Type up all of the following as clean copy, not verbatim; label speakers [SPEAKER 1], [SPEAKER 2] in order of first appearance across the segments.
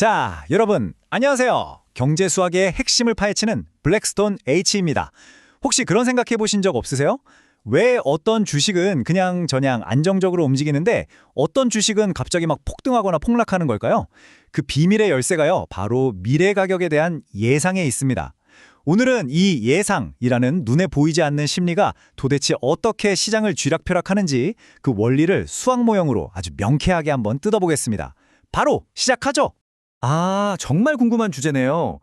[SPEAKER 1] 자, 여러분, 안녕하세요. 경제 수학의 핵심을 파헤치는 블랙스톤 H입니다. 혹시 그런 생각해 보신 적 없으세요? 왜 어떤 주식은 그냥 저냥 안정적으로 움직이는데 어떤 주식은 갑자기 막 폭등하거나 폭락하는 걸까요? 그 비밀의 열쇠가요, 바로 미래 가격에 대한 예상에 있습니다. 오늘은 이 예상이라는 눈에 보이지 않는 심리가 도대체 어떻게 시장을 쥐락펴락하는지 그 원리를 수학 모형으로 아주 명쾌하게 한번 뜯어보겠습니다. 바로 시작하죠!
[SPEAKER 2] 정말 궁금한 주제네요.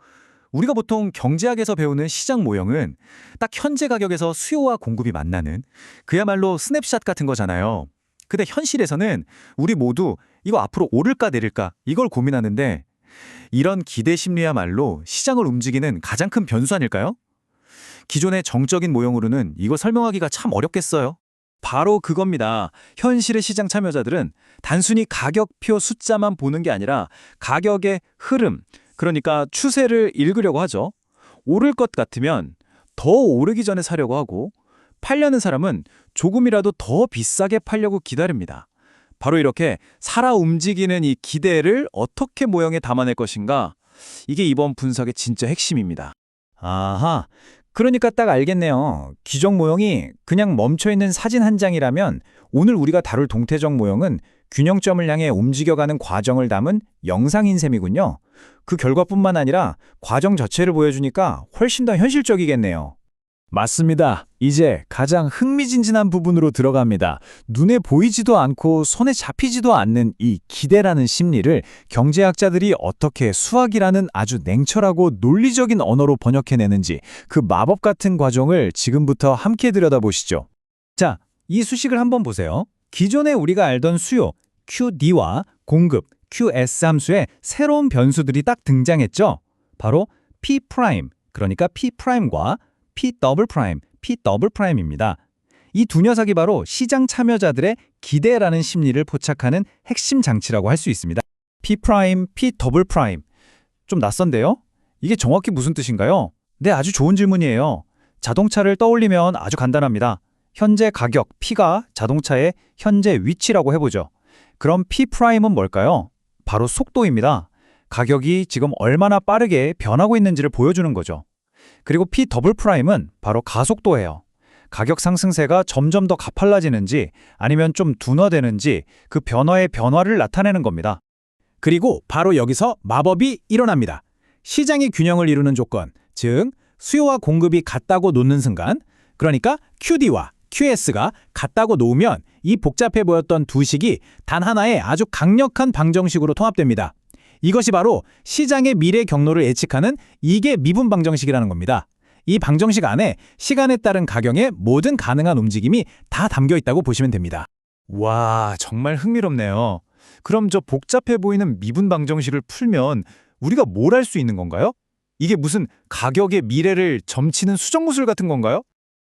[SPEAKER 2] 우리가 보통 경제학에서 배우는 시장 모형은 딱 현재 가격에서 수요와 공급이 만나는 그야말로 스냅샷 같은 거잖아요. 근데 현실에서는 우리 모두 이거 앞으로 오를까 내릴까 이걸 고민하는데 이런 기대 심리야말로 시장을 움직이는 가장 큰 변수 아닐까요? 기존의 정적인 모형으로는 이거 설명하기가 참 어렵겠어요.
[SPEAKER 1] 바로 그겁니다. 현실의 시장 참여자들은 단순히 가격표 숫자만 보는 게 아니라 가격의 흐름, 그러니까 추세를 읽으려고 하죠. 오를 것 같으면 더 오르기 전에 사려고 하고, 팔려는 사람은 조금이라도 더 비싸게 팔려고 기다립니다. 바로 이렇게 살아 움직이는 이 기대를 어떻게 모형에 담아낼 것인가? 이게 이번 분석의 진짜 핵심입니다. 아하. 그러니까 딱 알겠네요. 기적 모형이 그냥 멈춰있는 사진 한 장이라면 오늘 우리가 다룰 동태적 모형은 균형점을 향해 움직여가는 과정을 담은 영상인 셈이군요. 그 결과뿐만 아니라 과정 자체를 보여주니까 훨씬 더 현실적이겠네요. 맞습니다. 이제 가장 흥미진진한 부분으로 들어갑니다. 눈에 보이지도 않고 손에 잡히지도 않는 이 기대라는 심리를 경제학자들이 어떻게 수학이라는 아주 냉철하고 논리적인 언어로 번역해내는지 그 마법 같은 과정을 지금부터 함께 들여다보시죠. 자, 이 수식을 한번 보세요. 기존에 우리가 알던 수요, QD와 공급, QS 함수에 새로운 변수들이 딱 등장했죠. 바로 P', 그러니까 P'과 P 더블 프라임, P 더블 프라임입니다. 이 두 녀석이 바로 시장 참여자들의 기대라는 심리를 포착하는 핵심 장치라고 할 수 있습니다. P 프라임, P 더블 프라임. 좀 낯선데요? 이게 정확히 무슨 뜻인가요? 네, 아주 좋은 질문이에요. 자동차를 떠올리면 아주 간단합니다. 현재 가격, P가 자동차의 현재 위치라고 해보죠. 그럼 P 프라임은 뭘까요? 바로 속도입니다. 가격이 지금 얼마나 빠르게 변하고 있는지를 보여주는 거죠. 그리고 P 더블 프라임은 바로 가속도예요. 가격 상승세가 점점 더 가팔라지는지 아니면 좀 둔화되는지 그 변화의 변화를 나타내는 겁니다. 그리고 바로 여기서 마법이 일어납니다. 시장의 균형을 이루는 조건, 즉 수요와 공급이 같다고 놓는 순간, 그러니까 QD와 QS가 같다고 놓으면 이 복잡해 보였던 두 식이 단 하나의 아주 강력한 방정식으로 통합됩니다. 이것이 바로 시장의 미래 경로를 예측하는 이게 미분 방정식이라는 겁니다. 이 방정식 안에 시간에 따른 가격의 모든 가능한 움직임이 다 담겨 있다고 보시면 됩니다. 와, 정말 흥미롭네요. 그럼 저 복잡해 보이는 미분 방정식을 풀면 우리가 뭘 할 수 있는 건가요? 이게 무슨 가격의 미래를 점치는 수정구슬 같은 건가요?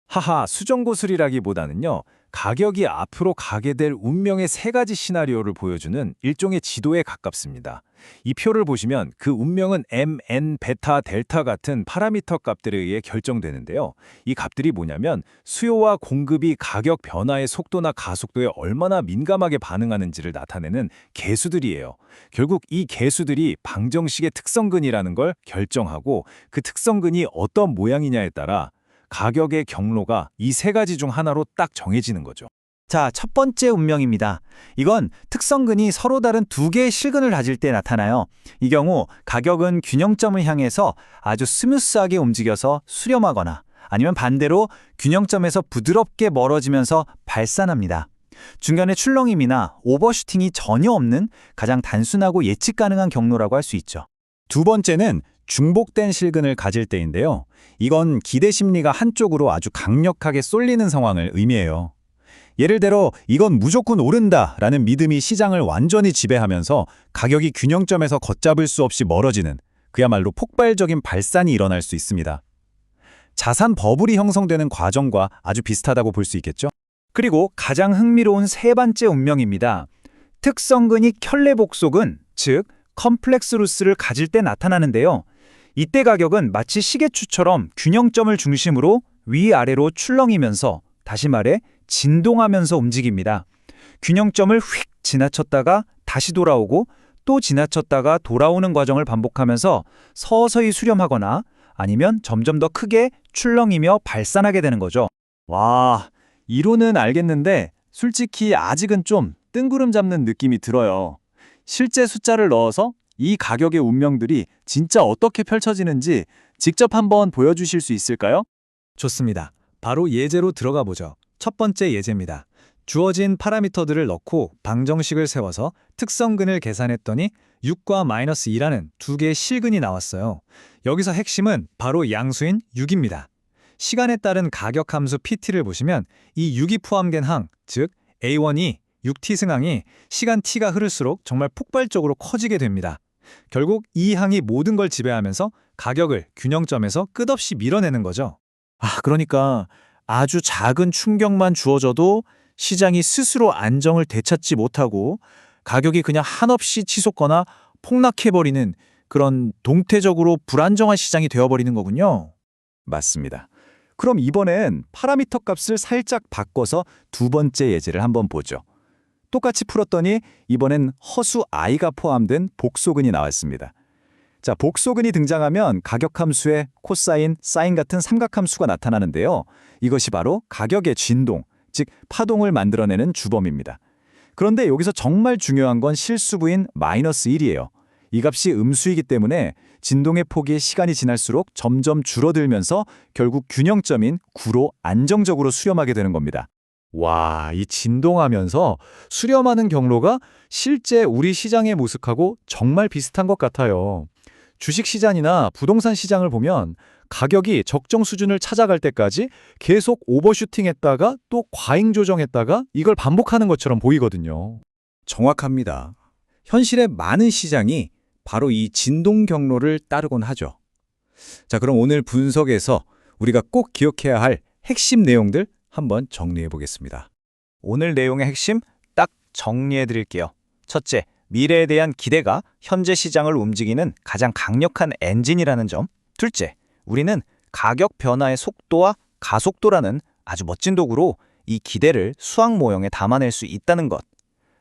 [SPEAKER 1] 하하, 수정구슬이라기보다는요, 가격이 앞으로 가게 될 운명의 세 가지 시나리오를 보여주는 일종의 지도에 가깝습니다. 이 표를 보시면 그 운명은 M, N, 베타, 델타 같은 파라미터 값들에 의해 결정되는데요. 이 값들이 뭐냐면 수요와 공급이 가격 변화의 속도나 가속도에 얼마나 민감하게 반응하는지를 나타내는 계수들이에요. 결국 이 계수들이 방정식의 특성근이라는 걸 결정하고 그 특성근이 어떤 모양이냐에 따라 가격의 경로가 이 세 가지 중 하나로 딱 정해지는 거죠. 자, 첫 번째 운명입니다. 이건 특성근이 서로 다른 두 개의 실근을 가질 때 나타나요. 이 경우 가격은 균형점을 향해서 아주 스무스하게 움직여서 수렴하거나 아니면 반대로 균형점에서 부드럽게 멀어지면서 발산합니다. 중간에 출렁임이나 오버슈팅이 전혀 없는 가장 단순하고 예측 가능한 경로라고 할 수 있죠. 두 번째는 중복된 실근을 가질 때인데요. 이건 기대 심리가 한쪽으로 아주 강력하게 쏠리는 상황을 의미해요. 예를 들어 이건 무조건 오른다라는 믿음이 시장을 완전히 지배하면서 가격이 균형점에서 걷잡을 수 없이 멀어지는 그야말로 폭발적인 발산이 일어날 수 있습니다. 자산 버블이 형성되는 과정과 아주 비슷하다고 볼 수 있겠죠? 그리고 가장 흥미로운 세 번째 운명입니다. 특성근이 켤레복속은, 즉 컴플렉스 루스를 가질 때 나타나는데요. 이때 가격은 마치 시계추처럼 균형점을 중심으로 위아래로 출렁이면서, 다시 말해 진동하면서 움직입니다. 균형점을 휙 지나쳤다가 다시 돌아오고 또 지나쳤다가 돌아오는 과정을 반복하면서 서서히 수렴하거나 아니면 점점 더 크게 출렁이며 발산하게 되는 거죠. 와, 이론은 알겠는데 솔직히 아직은 좀 뜬구름 잡는 느낌이 들어요. 실제 숫자를 넣어서 이 가격의 운명들이 진짜 어떻게 펼쳐지는지 직접 한번 보여주실 수 있을까요?
[SPEAKER 3] 좋습니다. 바로 예제로 들어가 보죠. 첫 번째 예제입니다. 주어진 파라미터들을 넣고 방정식을 세워서 특성근을 계산했더니 6과 -2라는 두 개의 실근이 나왔어요. 여기서 핵심은 바로 양수인 6입니다. 시간에 따른 가격 함수 PT를 보시면 이 6이 포함된 항, 즉 A1이 6t 승항이 시간 t가 흐를수록 정말 폭발적으로 커지게 됩니다. 결국 이 항이 모든 걸 지배하면서 가격을 균형점에서 끝없이 밀어내는 거죠.
[SPEAKER 2] 그러니까 아주 작은 충격만 주어져도 시장이 스스로 안정을 되찾지 못하고 가격이 그냥 한없이 치솟거나 폭락해버리는 그런 동태적으로 불안정한 시장이 되어버리는 거군요.
[SPEAKER 1] 맞습니다. 그럼 이번엔 파라미터 값을 살짝 바꿔서 두 번째 예제를 한번 보죠. 똑같이 풀었더니 이번엔 허수 i가 포함된 복소근이 나왔습니다. 자, 복소근이 등장하면 가격 함수에 코사인, 사인 같은 삼각함수가 나타나는데요. 이것이 바로 가격의 진동, 즉 파동을 만들어내는 주범입니다. 그런데 여기서 정말 중요한 건 실수부인 -1이에요. 이 값이 음수이기 때문에 진동의 폭이 시간이 지날수록 점점 줄어들면서 결국 균형점인 9로 안정적으로 수렴하게 되는 겁니다.
[SPEAKER 2] 와, 이 진동하면서 수렴하는 경로가 실제 우리 시장의 모습하고 정말 비슷한 것 같아요. 주식시장이나 부동산 시장을 보면 가격이 적정 수준을 찾아갈 때까지 계속 오버슈팅했다가 또 과잉 조정했다가 이걸 반복하는 것처럼 보이거든요.
[SPEAKER 1] 정확합니다. 현실의 많은 시장이 바로 이 진동 경로를 따르곤 하죠. 자, 그럼 오늘 분석에서 우리가 꼭 기억해야 할 핵심 내용들 한번 정리해 보겠습니다. 오늘 내용의 핵심 딱 정리해 드릴게요. 첫째, 미래에 대한 기대가 현재 시장을 움직이는 가장 강력한 엔진이라는 점. 둘째, 우리는 가격 변화의 속도와 가속도라는 아주 멋진 도구로 이 기대를 수학 모형에 담아낼 수 있다는 것.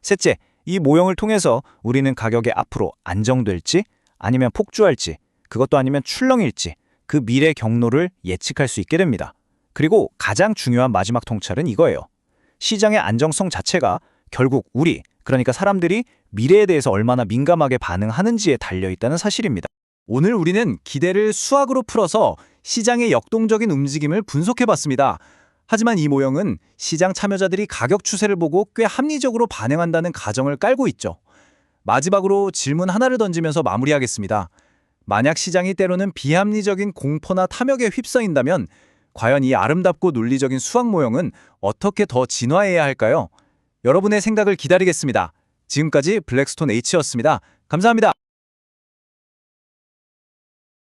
[SPEAKER 1] 셋째, 이 모형을 통해서 우리는 가격이 앞으로 안정될지 아니면 폭주할지, 그것도 아니면 출렁일지 그 미래 경로를 예측할 수 있게 됩니다. 그리고 가장 중요한 마지막 통찰은 이거예요. 시장의 안정성 자체가 결국 우리, 그러니까 사람들이 미래에 대해서 얼마나 민감하게 반응하는지에 달려있다는 사실입니다. 오늘 우리는 기대를 수학으로 풀어서 시장의 역동적인 움직임을 분석해봤습니다. 하지만 이 모형은 시장 참여자들이 가격 추세를 보고 꽤 합리적으로 반응한다는 가정을 깔고 있죠. 마지막으로 질문 하나를 던지면서 마무리하겠습니다. 만약 시장이 때로는 비합리적인 공포나 탐욕에 휩싸인다면 과연 이 아름답고 논리적인 수학 모형은 어떻게 더 진화해야 할까요? 여러분의 생각을 기다리겠습니다. 지금까지 블랙스톤 H였습니다. 감사합니다.